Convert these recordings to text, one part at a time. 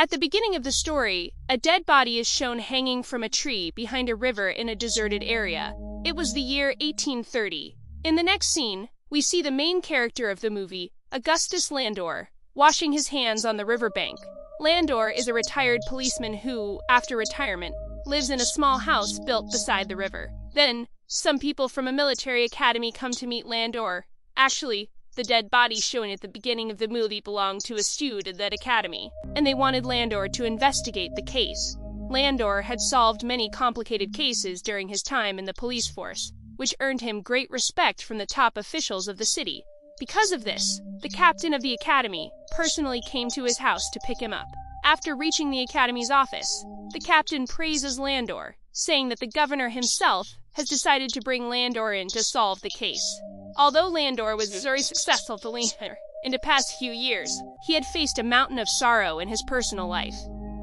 At the beginning of the story, a dead body is shown hanging from a tree behind a river in a deserted area. It was the year 1830. In the next scene, we see the main character of the movie, Augustus Landor, washing his hands on the riverbank. Landor is a retired policeman who, after retirement, lives in a small house built beside the river. Then, some people from a military academy come to meet Landor. Actually, the dead body shown at the beginning of the movie belonged to a student at that academy, and they wanted Landor to investigate the case. Landor had solved many complicated cases during his time in the police force, which earned him great respect from the top officials of the city. Because of this, the captain of the academy personally came to his house to pick him up. After reaching the academy's office, the captain praises Landor, saying that the governor himself has decided to bring Landor in to solve the case. Although Landor was very successful to leader in the past few years, he had faced a mountain of sorrow in his personal life.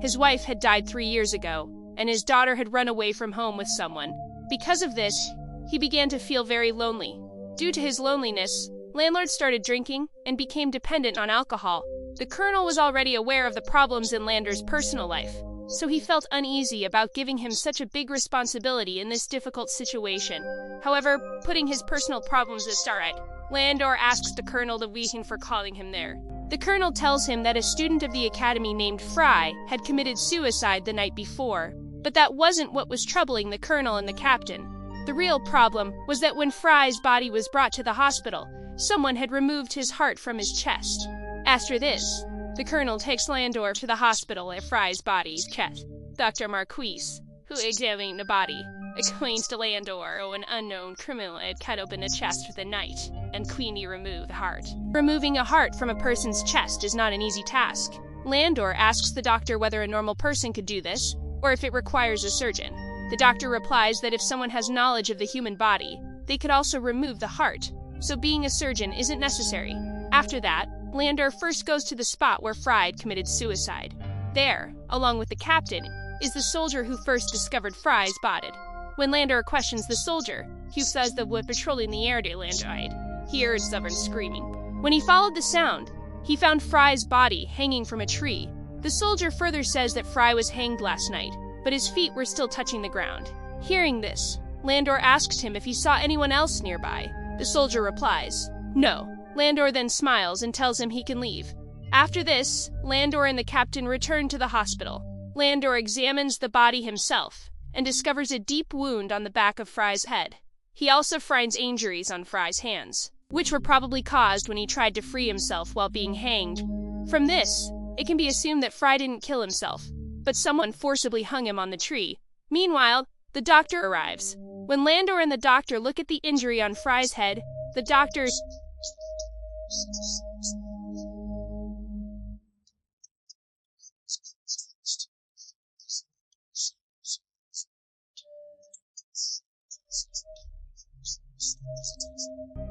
His wife had died 3 years ago, and his daughter had run away from home with someone. Because of this, he began to feel very lonely. Due to his loneliness, Landor started drinking and became dependent on alcohol. The colonel was already aware of the problems in Landor's personal life, so he felt uneasy about giving him such a big responsibility in this difficult situation. However, putting his personal problems aside, Landor asks the colonel the reason for calling him there. The colonel tells him that a student of the academy named Fry had committed suicide the night before, but that wasn't what was troubling the colonel and the captain. The real problem was that when Fry's body was brought to the hospital, someone had removed his heart from his chest. After this, the colonel takes Landor to the hospital at Fry's body's chest. Dr. Marquise, who examined the body, explains to Landor an unknown criminal had cut open the chest for the night, and Queenie removed the heart. Removing a heart from a person's chest is not an easy task. Landor asks the doctor whether a normal person could do this, or if it requires a surgeon. The doctor replies that if someone has knowledge of the human body, they could also remove the heart, so being a surgeon isn't necessary. After that, Landor first goes to the spot where Fry had committed suicide. There, along with the captain, is the soldier who first discovered Fry's body. When Landor questions the soldier, he says that when patrolling the area Landor he heard someone screaming. When he followed the sound, he found Fry's body hanging from a tree. The soldier further says that Fry was hanged last night, but his feet were still touching the ground. Hearing this, Landor asked him if he saw anyone else nearby. The soldier replies, "No." Landor then smiles and tells him he can leave. After this, Landor and the captain return to the hospital. Landor examines the body himself and discovers a deep wound on the back of Fry's head. He also finds injuries on Fry's hands, which were probably caused when he tried to free himself while being hanged. From this, it can be assumed that Fry didn't kill himself, but someone forcibly hung him on the tree. Meanwhile, the doctor arrives. When Landor and the doctor look at the injury on Fry's head, the doctor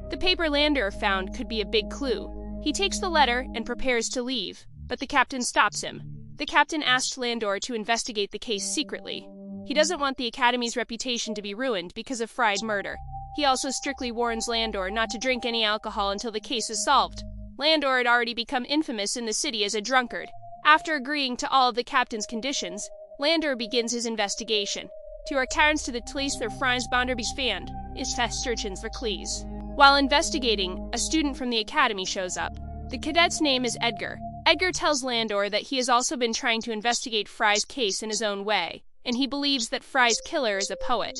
The paper Landor found could be a big clue. He takes the letter and prepares to leave, but the captain stops him. The captain asks Landor to investigate the case secretly. He doesn't want the academy's reputation to be ruined because of Fry's murder. He also strictly warns Landor not to drink any alcohol until the case is solved. Landor had already become infamous in the city as a drunkard. After agreeing to all of the captain's conditions, Landor begins his investigation. To returns to the place where Fry's Bonderby's found, is test searching for clues. While investigating, a student from the academy shows up. The cadet's name is Edgar. Edgar tells Landor that he has also been trying to investigate Fry's case in his own way, and he believes that Fry's killer is a poet.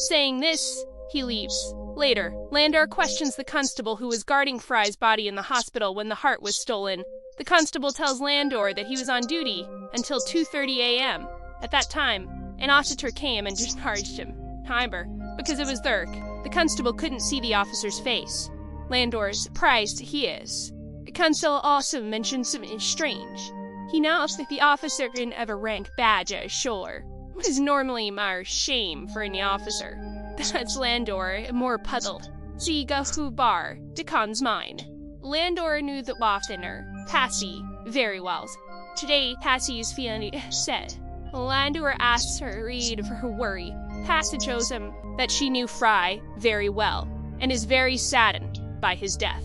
Saying this, he leaves. Later, Landor questions the constable who was guarding Fry's body in the hospital when the heart was stolen. The constable tells Landor that he was on duty until 2:30 a.m. At that time, an officer came and discharged him. However, because it was dark, the constable couldn't see the officer's face. Landor is surprised he is. The constable also mentions something strange. He notes that the officer didn't ever rank badge at shore, which is normally more shame for any officer. That's Landor more puzzled. See go who bar, Decon's mine. Landor knew the Waftener, Passy, very well. Today, Passy is feeling sad. Landor asks her to read for her worry. Passy shows him that she knew Fry very well, and is very saddened by his death.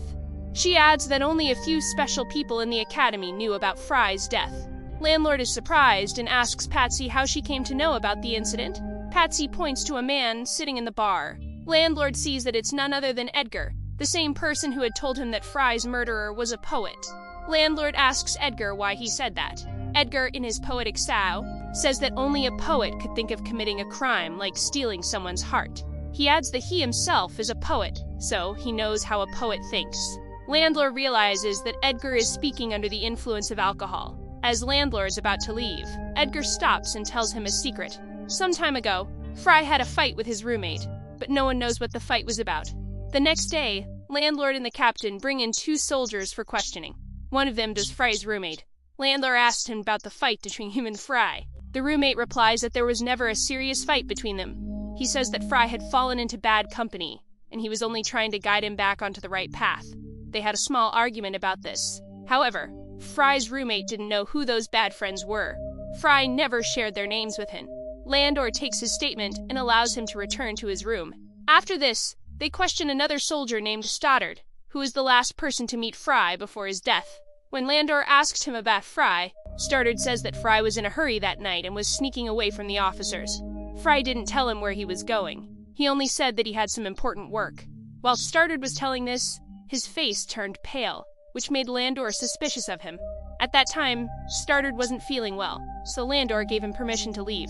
She adds that only a few special people in the academy knew about Fry's death. Landlord is surprised and asks Patsy how she came to know about the incident. Patsy points to a man sitting in the bar. Landlord sees that it's none other than Edgar, the same person who had told him that Fry's murderer was a poet. Landlord asks Edgar why he said that. Edgar, in his poetic style, says that only a poet could think of committing a crime like stealing someone's heart. He adds that he himself is a poet, so he knows how a poet thinks. Landlord realizes that Edgar is speaking under the influence of alcohol. As Landlord's about to leave, Edgar stops and tells him a secret. Some time ago, Fry had a fight with his roommate, but no one knows what the fight was about. The next day, Landlord and the captain bring in 2 soldiers for questioning. One of them does Fry's roommate. Landlord asks him about the fight between him and Fry. The roommate replies that there was never a serious fight between them. He says that Fry had fallen into bad company, and he was only trying to guide him back onto the right path. They had a small argument about this. However, Fry's roommate didn't know who those bad friends were. Fry never shared their names with him. Landlord takes his statement and allows him to return to his room. After this, they question another soldier named Stoddard, who was the last person to meet Fry before his death. When Landor asked him about Fry, Stoddard says that Fry was in a hurry that night and was sneaking away from the officers. Fry didn't tell him where he was going. He only said that he had some important work. While Stoddard was telling this, his face turned pale, which made Landor suspicious of him. At that time, Stoddard wasn't feeling well, so Landor gave him permission to leave.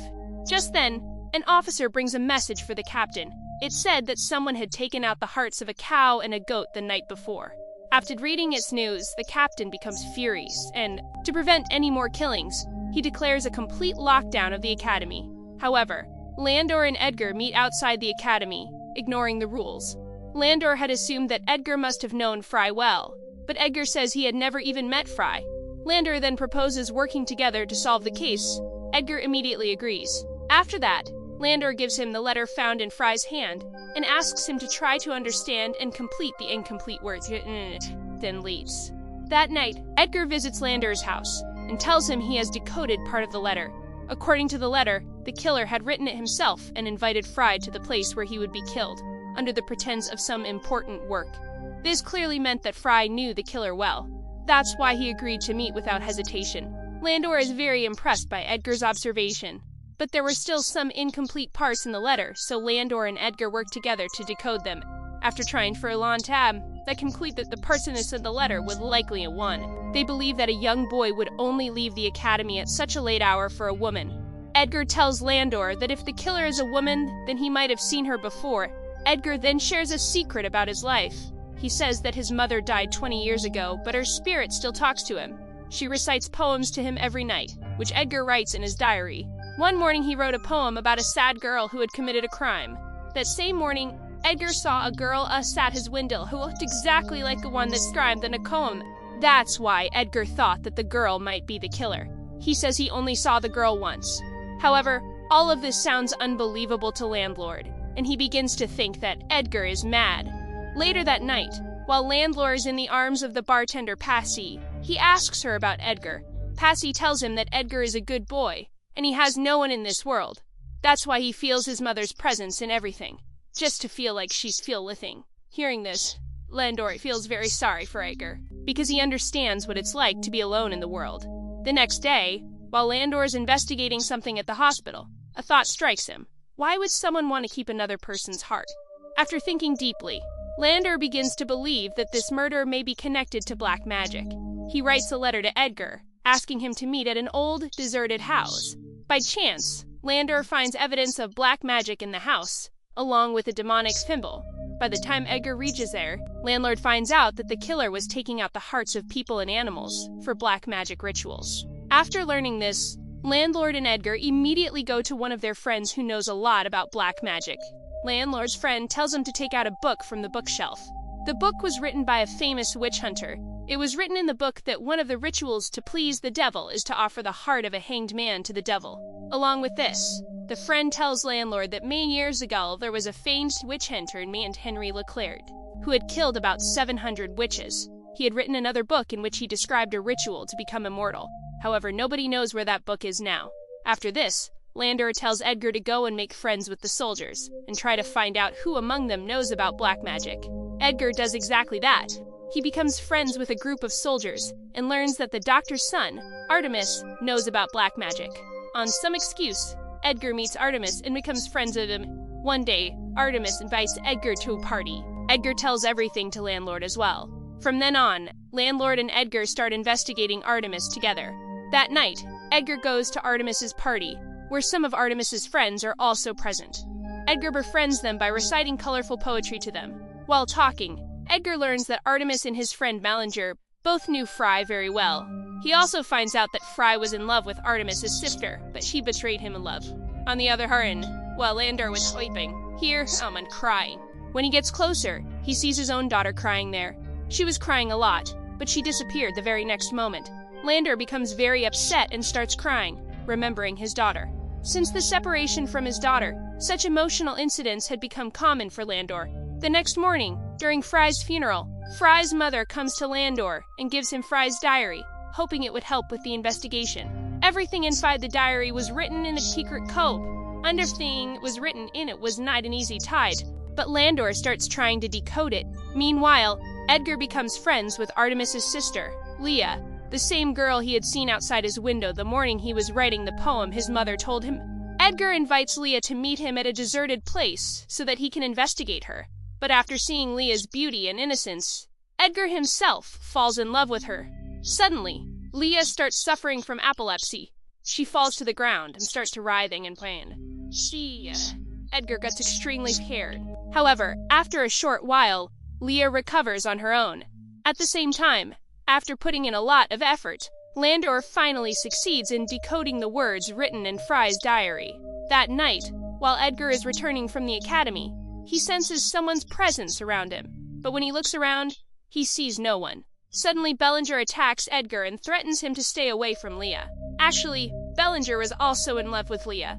Just then, an officer brings a message for the captain. It said that someone had taken out the hearts of a cow and a goat the night before. After reading its news, the captain becomes furious, and, to prevent any more killings, he declares a complete lockdown of the academy. However, Landor and Edgar meet outside the academy, ignoring the rules. Landor had assumed that Edgar must have known Fry well, but Edgar says he had never even met Fry. Landor then proposes working together to solve the case. Edgar immediately agrees. After that, Landor gives him the letter found in Fry's hand and asks him to try to understand and complete the incomplete words, then leaves. That night, Edgar visits Landor's house and tells him he has decoded part of the letter. According to the letter, the killer had written it himself and invited Fry to the place where he would be killed, under the pretense of some important work. This clearly meant that Fry knew the killer well. That's why he agreed to meet without hesitation. Landor is very impressed by Edgar's observation, but there were still some incomplete parts in the letter, so Landor and Edgar worked together to decode them. After trying for a long time, they conclude that the person who sent the letter was likely a one. They believe that a young boy would only leave the academy at such a late hour for a woman. Edgar tells Landor that if the killer is a woman, then he might have seen her before. Edgar then shares a secret about his life. He says that his mother died 20 years ago, but her spirit still talks to him. She recites poems to him every night, which Edgar writes in his diary. One morning he wrote a poem about a sad girl who had committed a crime. That same morning, Edgar saw a girl at his window who looked exactly like the one that described in the poem. That's why Edgar thought that the girl might be the killer. He says he only saw the girl once. However, all of this sounds unbelievable to Landlord, and he begins to think that Edgar is mad. Later that night, while Landlord is in the arms of the bartender Patsy, he asks her about Edgar. Patsy tells him that Edgar is a good boy, and he has no one in this world. That's why he feels his mother's presence in everything, just to feel like she's feeling. Hearing this, Landor feels very sorry for Edgar, because he understands what it's like to be alone in the world. The next day, while Landor is investigating something at the hospital, a thought strikes him. Why would someone want to keep another person's heart? After thinking deeply, Landor begins to believe that this murder may be connected to black magic. He writes a letter to Edgar, asking him to meet at an old, deserted house. By chance, Landor finds evidence of black magic in the house, along with a demonic thimble. By the time Edgar reaches there, Landlord finds out that the killer was taking out the hearts of people and animals for black magic rituals. After learning this, Landlord and Edgar immediately go to one of their friends who knows a lot about black magic. Landlord's friend tells him to take out a book from the bookshelf. The book was written by a famous witch hunter. It was written in the book that one of the rituals to please the devil is to offer the heart of a hanged man to the devil. Along with this, the friend tells Landlord that many years ago there was a famed witch hunter named Henry Leclerc, who had killed about 700 witches. He had written another book in which he described a ritual to become immortal. However, nobody knows where that book is now. After this, Landor tells Edgar to go and make friends with the soldiers, and try to find out who among them knows about black magic. Edgar does exactly that. he becomes friends with a group of soldiers and learns that the doctor's son, Artemis, knows about black magic. On some excuse, Edgar meets Artemis and becomes friends with him. One day, Artemis invites Edgar to a party. Edgar tells everything to Landlord as well. From then on, Landlord and Edgar start investigating Artemis together. That night, Edgar goes to Artemis's party, where some of Artemis's friends are also present. Edgar befriends them by reciting colorful poetry to them. While talking, Edgar learns that Artemis and his friend Ballinger both knew Fry very well. He also finds out that Fry was in love with Artemis's sister, but she betrayed him in love. On the other hand, while Landor was weeping, here, and crying. When he gets closer, he sees his own daughter crying there. She was crying a lot, but she disappeared the very next moment. Landor becomes very upset and starts crying, remembering his daughter. Since the separation from his daughter, such emotional incidents had become common for Landor. The next morning, during Fry's funeral, Fry's mother comes to Landor and gives him Fry's diary, hoping it would help with the investigation. Everything inside the diary was written in a secret code. Everything was written in it was not an easy tide, but Landor starts trying to decode it. Meanwhile, Edgar becomes friends with Artemis's sister, Leah, the same girl he had seen outside his window the morning he was writing the poem his mother told him. Edgar invites Leah to meet him at a deserted place so that he can investigate her. But after seeing Leah's beauty and innocence, Edgar himself falls in love with her. Suddenly, Leah starts suffering from epilepsy. She falls to the ground and starts to writhing in pain. Edgar gets extremely scared. However, after a short while, Leah recovers on her own. At the same time, after putting in a lot of effort, Landor finally succeeds in decoding the words written in Fry's diary. That night, while Edgar is returning from the academy, he senses someone's presence around him. But when he looks around, he sees no one. Suddenly, Ballinger attacks Edgar and threatens him to stay away from Leah. Actually, Ballinger was also in love with Leah,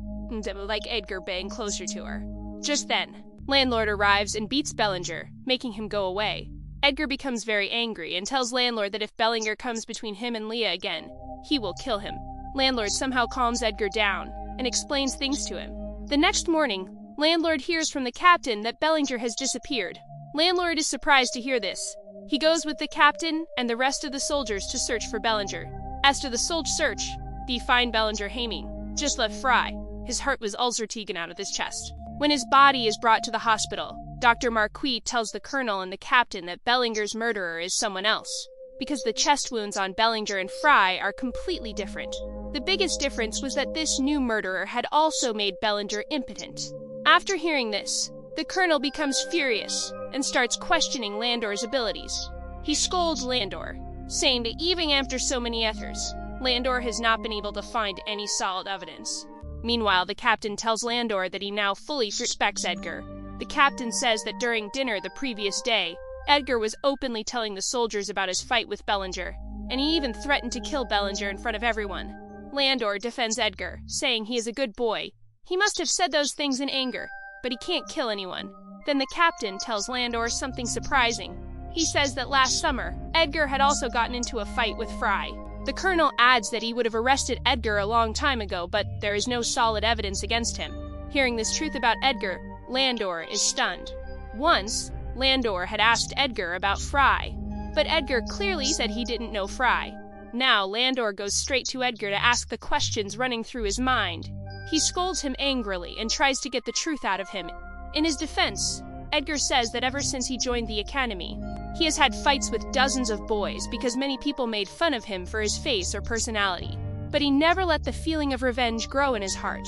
like Edgar being closer to her. Just then, Landlord arrives and beats Ballinger, making him go away. Edgar becomes very angry and tells Landlord that if Ballinger comes between him and Leah again, he will kill him. Landlord somehow calms Edgar down and explains things to him. The next morning, Landlord hears from the captain that Ballinger has disappeared. Landlord is surprised to hear this. He goes with the captain and the rest of the soldiers to search for Ballinger. As to the soldier search, they find Ballinger hanging, just left Fry. His heart was also taken out of his chest. When his body is brought to the hospital, Dr. Marquis tells the colonel and the captain that Ballinger's murderer is someone else, because the chest wounds on Ballinger and Fry are completely different. The biggest difference was that this new murderer had also made Ballinger impotent. After hearing this, the colonel becomes furious and starts questioning Landor's abilities. He scolds Landor, saying that even after so many efforts, Landor has not been able to find any solid evidence. Meanwhile, the captain tells Landor that he now fully respects Edgar. The captain says that during dinner the previous day, Edgar was openly telling the soldiers about his fight with Ballinger, and he even threatened to kill Ballinger in front of everyone. Landor defends Edgar, saying he is a good boy. He must have said those things in anger, but he can't kill anyone. Then the captain tells Landor something surprising. He says that last summer, Edgar had also gotten into a fight with Fry. The colonel adds that he would have arrested Edgar a long time ago, but there is no solid evidence against him. Hearing this truth about Edgar, Landor is stunned. Once, Landor had asked Edgar about Fry, but Edgar clearly said he didn't know Fry. Now, Landor goes straight to Edgar to ask the questions running through his mind. He scolds him angrily and tries to get the truth out of him. In his defense, Edgar says that ever since he joined the academy, he has had fights with dozens of boys because many people made fun of him for his face or personality, but he never let the feeling of revenge grow in his heart.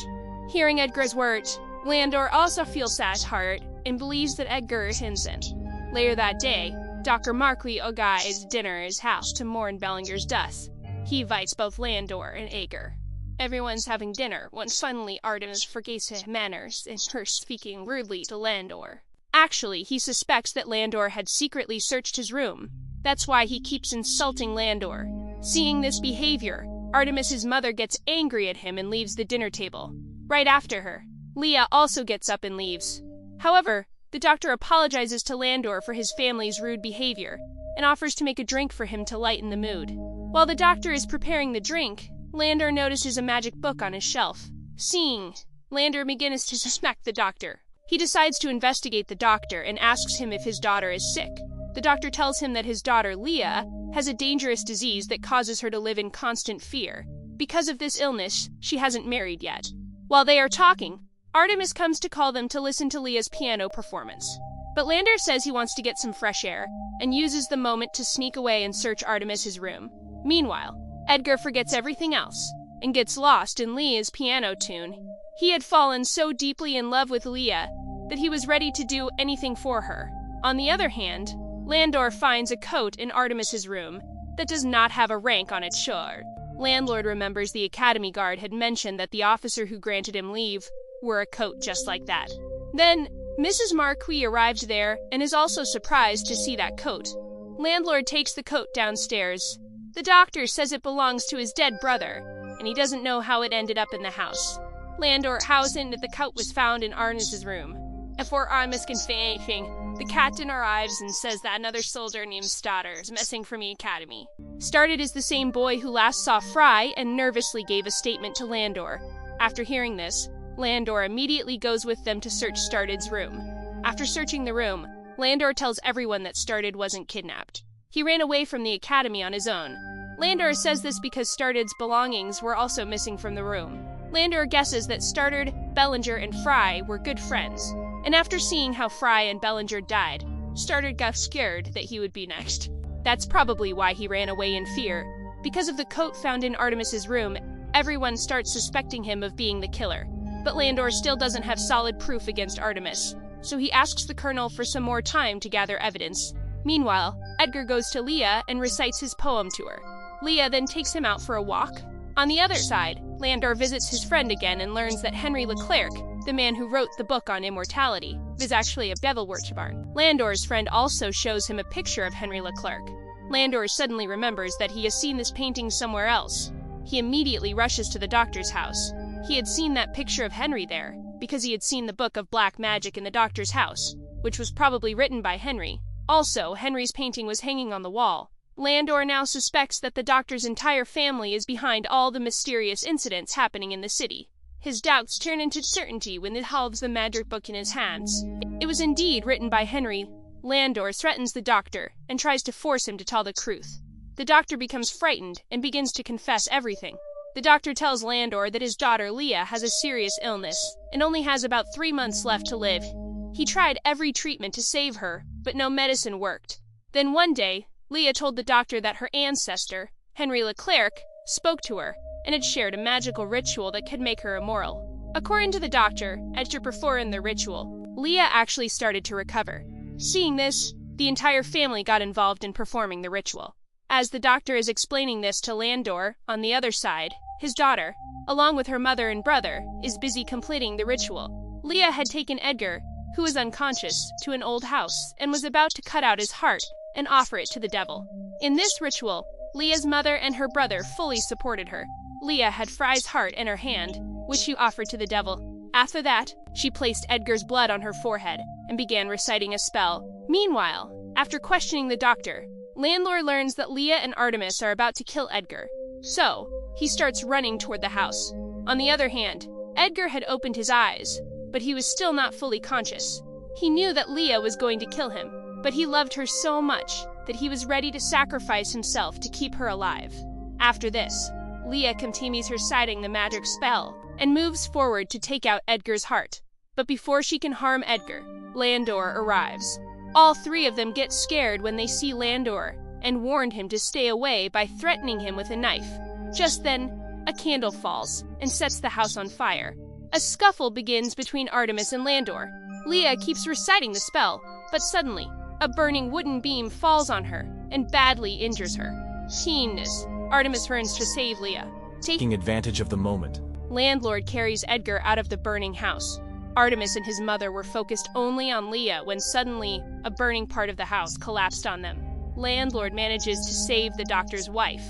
Hearing Edgar's words, Landor also feels sad at heart and believes that Edgar is innocent. Later that day, Dr. Marquis organizes dinner at his house to mourn Ballinger's death. He invites both Landor and Edgar. Everyone's having dinner when suddenly Artemis forgets his manners and her speaking rudely to Landor. Actually, he suspects that Landor had secretly searched his room. That's why he keeps insulting Landor. Seeing this behavior, Artemis's mother gets angry at him and leaves the dinner table. Right after her, Leah also gets up and leaves. However, the doctor apologizes to Landor for his family's rude behavior and offers to make a drink for him to lighten the mood. While the doctor is preparing the drink, Landor notices a magic book on his shelf. Seeing, Landor begins to suspect the doctor. He decides to investigate the doctor and asks him if his daughter is sick. The doctor tells him that his daughter, Leah, has a dangerous disease that causes her to live in constant fear. Because of this illness, she hasn't married yet. While they are talking, Artemis comes to call them to listen to Leah's piano performance. But Landor says he wants to get some fresh air, and uses the moment to sneak away and search Artemis's room. Meanwhile, Edgar forgets everything else, and gets lost in Leah's piano tune. He had fallen so deeply in love with Leah that he was ready to do anything for her. On the other hand, Landor finds a coat in Artemis's room that does not have a rank on its shirt. Landlord remembers the Academy guard had mentioned that the officer who granted him leave wore a coat just like that. Then, Mrs. Marquis arrived there and is also surprised to see that coat. Landlord takes the coat downstairs. The doctor says it belongs to his dead brother, and he doesn't know how it ended up in the house. Landor housened that the coat was found in Artemis's room. Before Artemis can say anything, the captain arrives and says that another soldier named Stoddard is missing from the academy. Stoddard is the same boy who last saw Fry and nervously gave a statement to Landor. After hearing this, Landor immediately goes with them to search Stoddard's room. After searching the room, Landor tells everyone that Stoddard wasn't kidnapped. He ran away from the academy on his own. Landor says this because Stoddard's belongings were also missing from the room. Landor guesses that Stoddard, Bellinger, and Fry were good friends, and after seeing how Fry and Bellinger died, Stoddard got scared that he would be next. That's probably why he ran away in fear. Because of the coat found in Artemis's room, everyone starts suspecting him of being the killer. But Landor still doesn't have solid proof against Artemis, so he asks the colonel for some more time to gather evidence. Meanwhile, Edgar goes to Leah and recites his poem to her. Leah then takes him out for a walk. On the other side, Landor visits his friend again and learns that Henry Leclerc, the man who wrote the book on immortality, is actually a devil worshiper. Landor's friend also shows him a picture of Henry Leclerc. Landor suddenly remembers that he has seen this painting somewhere else. He immediately rushes to the doctor's house. He had seen that picture of Henry there, because he had seen the book of black magic in the doctor's house, which was probably written by Henry. Also, Henry's painting was hanging on the wall. Landor now suspects that the doctor's entire family is behind all the mysterious incidents happening in the city. His doubts turn into certainty when he holds the magic book in his hands. It was indeed written by Henry. Landor threatens the doctor and tries to force him to tell the truth. The doctor becomes frightened and begins to confess everything. The doctor tells Landor that his daughter Leah has a serious illness and only has about 3 months left to live. He tried every treatment to save her, but no medicine worked. Then one day, Leah told the doctor that her ancestor, Henry Leclerc, spoke to her and had shared a magical ritual that could make her immortal. According to the doctor, after performing the ritual, Leah actually started to recover. Seeing this, the entire family got involved in performing the ritual. As the doctor is explaining this to Landor, on the other side, his daughter, along with her mother and brother, is busy completing the ritual. Leah had taken Edgar, who was unconscious, to an old house and was about to cut out his heart and offer it to the devil. In this ritual, Leah's mother and her brother fully supported her. Leah had Fry's heart in her hand, which she offered to the devil. After that, she placed Edgar's blood on her forehead and began reciting a spell. Meanwhile, after questioning the doctor, Landor learns that Leah and Artemis are about to kill Edgar. So, he starts running toward the house. On the other hand, Edgar had opened his eyes, but he was still not fully conscious. He knew that Leah was going to kill him, but he loved her so much that he was ready to sacrifice himself to keep her alive. After this, Leah continues reciting the magic spell and moves forward to take out Edgar's heart. But before she can harm Edgar, Landor arrives. All 3 of them get scared when they see Landor and warned him to stay away by threatening him with a knife. Just then, a candle falls and sets the house on fire. A scuffle begins between Artemis and Landor. Leah keeps reciting the spell, but suddenly, a burning wooden beam falls on her and badly injures her. Keenness, Artemis runs to save Leah. Taking advantage of the moment, Landlord carries Edgar out of the burning house. Artemis and his mother were focused only on Leah when suddenly a burning part of the house collapsed on them. Landlord manages to save the doctor's wife,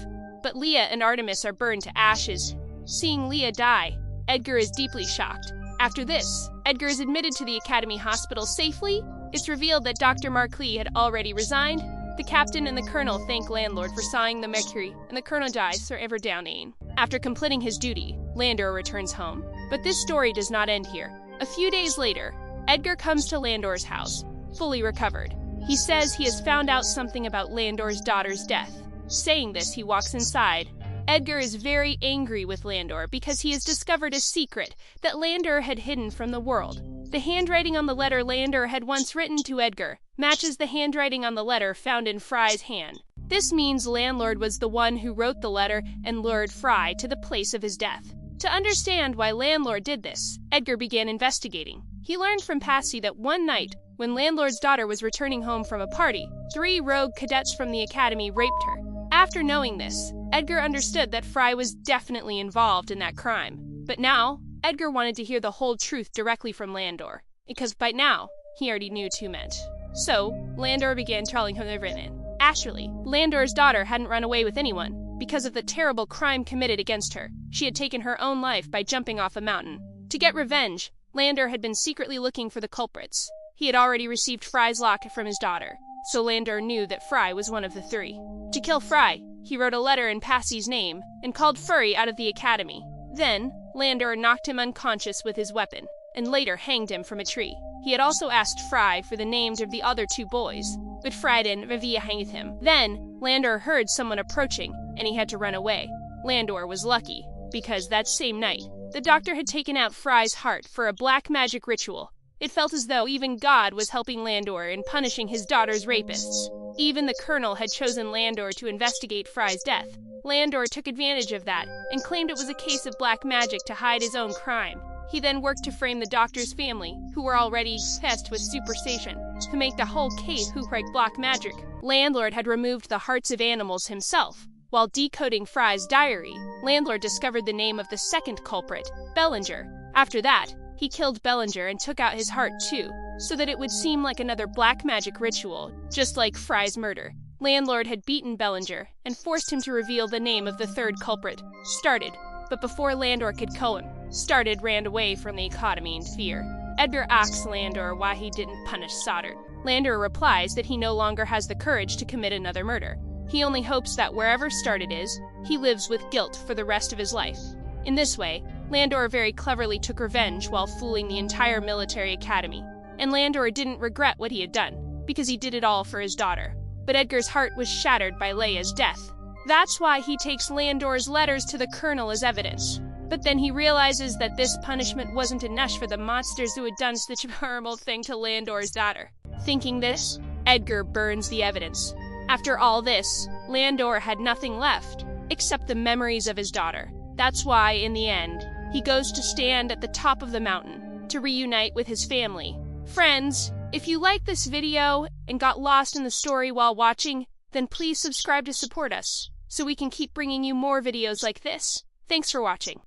but Leah and Artemis are burned to ashes. Seeing Leah die, Edgar is deeply shocked. After this, Edgar is admitted to the Academy Hospital safely. It's revealed that Dr. Marquis had already resigned. The captain and the colonel thank Landlord for sawing the mercury, and the colonel dies forever downing. After completing his duty, Landor returns home. But this story does not end here. A few days later, Edgar comes to Landor's house, fully recovered. He says he has found out something about Landor's daughter's death. Saying this, he walks inside. Edgar is very angry with Landor because he has discovered a secret that Landor had hidden from the world. The handwriting on the letter Landor had once written to Edgar matches the handwriting on the letter found in Fry's hand. This means Landlord was the one who wrote the letter and lured Fry to the place of his death. To understand why Landlord did this, Edgar began investigating. He learned from Passy that one night, when Landlord's daughter was returning home from a party, 3 rogue cadets from the academy raped her. After knowing this, Edgar understood that Fry was definitely involved in that crime. But now, Edgar wanted to hear the whole truth directly from Landor, because by now, he already knew too much. So, Landor began telling him everything. Actually, Landor's daughter hadn't run away with anyone. Because of the terrible crime committed against her, she had taken her own life by jumping off a mountain. To get revenge, Landor had been secretly looking for the culprits. He had already received Fry's locket from his daughter, so Landor knew that Fry was one of the 3. To kill Fry, he wrote a letter in Passy's name and called Furry out of the academy. Then, Landor knocked him unconscious with his weapon, and later hanged him from a tree. He had also asked Fry for the names of the other 2 boys, but Fry didn't hang him. Then, Landor heard someone approaching, and he had to run away. Landor was lucky, because that same night, the doctor had taken out Fry's heart for a black magic ritual. It felt as though even God was helping Landor in punishing his daughter's rapists. Even the Colonel had chosen Landor to investigate Fry's death. Landor took advantage of that and claimed it was a case of black magic to hide his own crime. He then worked to frame the doctor's family, who were already obsessed with superstition, to make the whole case look like black magic. Landlord had removed the hearts of animals himself. While decoding Fry's diary, Landlord discovered the name of the second culprit, Bellinger. After that, he killed Bellinger and took out his heart too, so that it would seem like another black magic ritual, just like Fry's murder. Landlord had beaten Bellinger and forced him to reveal the name of the 3rd culprit, Started. But before Landor could kill him, Started ran away from the academy in fear. Edgar asks Landor why he didn't punish Stoddard. Landor replies that he no longer has the courage to commit another murder. He only hopes that wherever Started is, he lives with guilt for the rest of his life. In this way, Landor very cleverly took revenge while fooling the entire military academy. And Landor didn't regret what he had done, because he did it all for his daughter. But Edgar's heart was shattered by Leia's death. That's why he takes Landor's letters to the Colonel as evidence. But then he realizes that this punishment wasn't enough for the monsters who had done such a horrible thing to Landor's daughter. Thinking this, Edgar burns the evidence. After all this, Landor had nothing left, except the memories of his daughter. That's why, in the end, he goes to stand at the top of the mountain to reunite with his family. Friends, if you liked this video and got lost in the story while watching, then please subscribe to support us, so we can keep bringing you more videos like this. Thanks for watching.